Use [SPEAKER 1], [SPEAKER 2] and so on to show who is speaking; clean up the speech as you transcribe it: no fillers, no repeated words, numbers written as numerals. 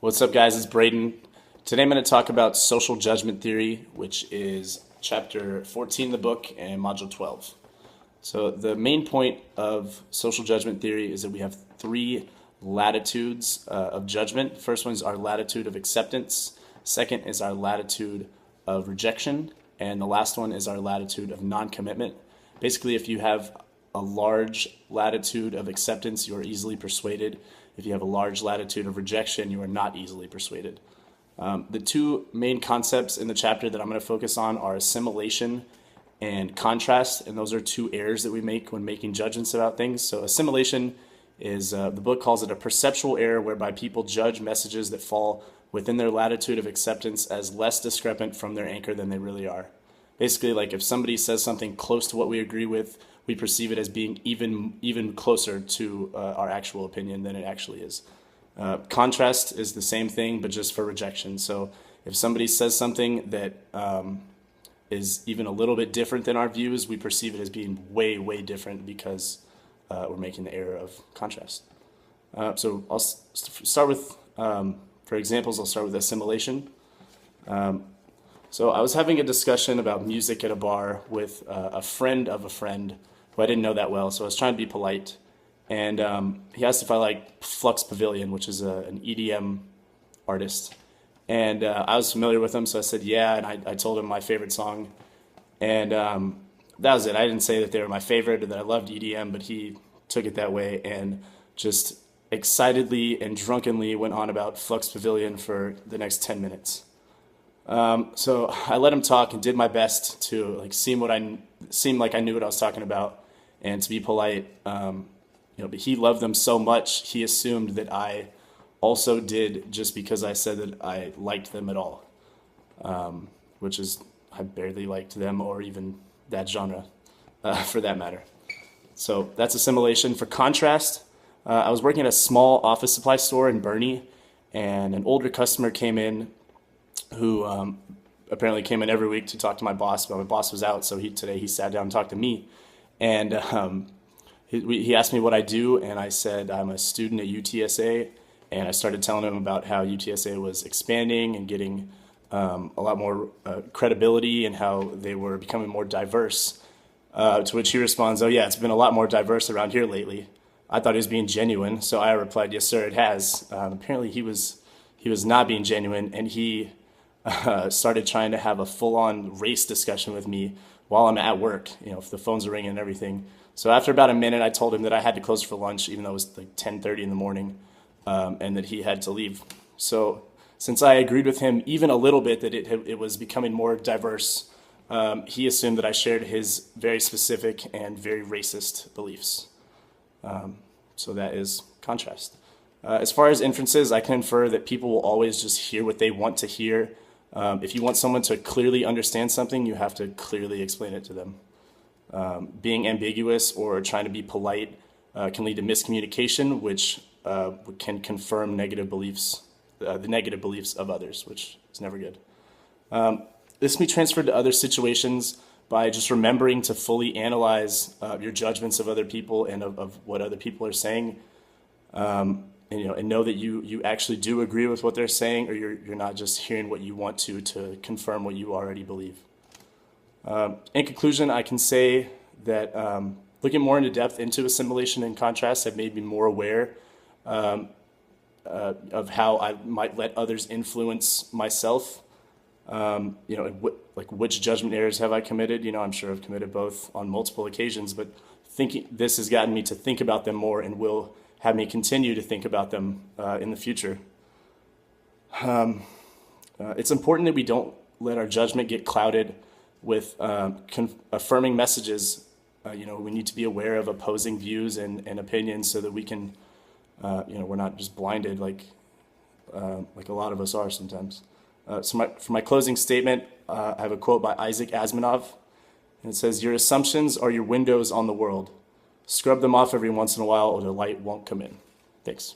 [SPEAKER 1] What's up, guys? It's Braden. Today I'm going to talk about social judgment theory, which is chapter 14 of the book and module 12. So the main point of social judgment theory is that we have three latitudes of judgment. First one is our latitude of acceptance. Second is our latitude of rejection. And the last one is our latitude of non-commitment. Basically, if you have a large latitude of acceptance, you are easily persuaded. If you have a large latitude of rejection, you are not easily persuaded. The two main concepts in the chapter that I'm going to focus on are assimilation and contrast, and those are two errors that we make when making judgments about things. So assimilation is, the book calls it a perceptual error whereby people judge messages that fall within their latitude of acceptance as less discrepant from their anchor than they really are. Basically, like if somebody says something close to what we agree with, we perceive it as being even closer to our actual opinion than it actually is. Contrast is the same thing, but just for rejection. So if somebody says something that is even a little bit different than our views, we perceive it as being way different because we're making the error of contrast. So I'll start with, for examples, I'll start with assimilation. So I was having a discussion about music at a bar with a friend of a friend who I didn't know that well, so I was trying to be polite. And he asked if I like Flux Pavilion, which is an EDM artist. And I was familiar with him, so I said yeah, and I told him my favorite song. And that was it. I didn't say that they were my favorite or that I loved EDM, but he took it that way and just excitedly and drunkenly went on about Flux Pavilion for the next 10 minutes. So I let him talk and did my best to seem like I knew what I was talking about and to be polite. But he loved them so much, he assumed that I also did just because I said that I liked them at all, which is I barely liked them or even that genre for that matter. So that's assimilation. For contrast, I was working at a small office supply store in Boerne, and an older customer came in who apparently came in every week to talk to my boss, but my boss was out, so today he sat down and talked to me. And he asked me what I do, and I said I'm a student at UTSA, and I started telling him about how UTSA was expanding and getting a lot more credibility and how they were becoming more diverse, to which he responds, "Oh yeah, it's been a lot more diverse around here lately." I thought he was being genuine, so I replied, "Yes sir, it has." Apparently he was not being genuine, and he started trying to have a full-on race discussion with me while I'm at work, if the phones are ringing and everything. So after about a minute, I told him that I had to close for lunch, even though it was like 10:30 in the morning, and that he had to leave. So since I agreed with him even a little bit that it was becoming more diverse, he assumed that I shared his very specific and very racist beliefs. So that is contrast. As far as inferences, I can infer that people will always just hear what they want to hear. If you want someone to clearly understand something, you have to clearly explain it to them. Being ambiguous or trying to be polite can lead to miscommunication, which can confirm negative beliefs, the negative beliefs of others, which is never good. This can be transferred to other situations by just remembering to fully analyze your judgments of other people and of what other people are saying. And know that you actually do agree with what they're saying, or you're not just hearing what you want to confirm what you already believe. In conclusion, I can say that looking more into depth into assimilation and contrast have made me more aware of how I might let others influence myself. Which judgment errors have I committed? I'm sure I've committed both on multiple occasions, but this has gotten me to think about them more and will have me continue to think about them in the future. It's important that we don't let our judgment get clouded with affirming messages. We need to be aware of opposing views and opinions so that we can, we're not just blinded like a lot of us are sometimes. For my closing statement, I have a quote by Isaac Asimov, and it says, "Your assumptions are your windows on the world. Scrub them off every once in a while or the light won't come in." Thanks.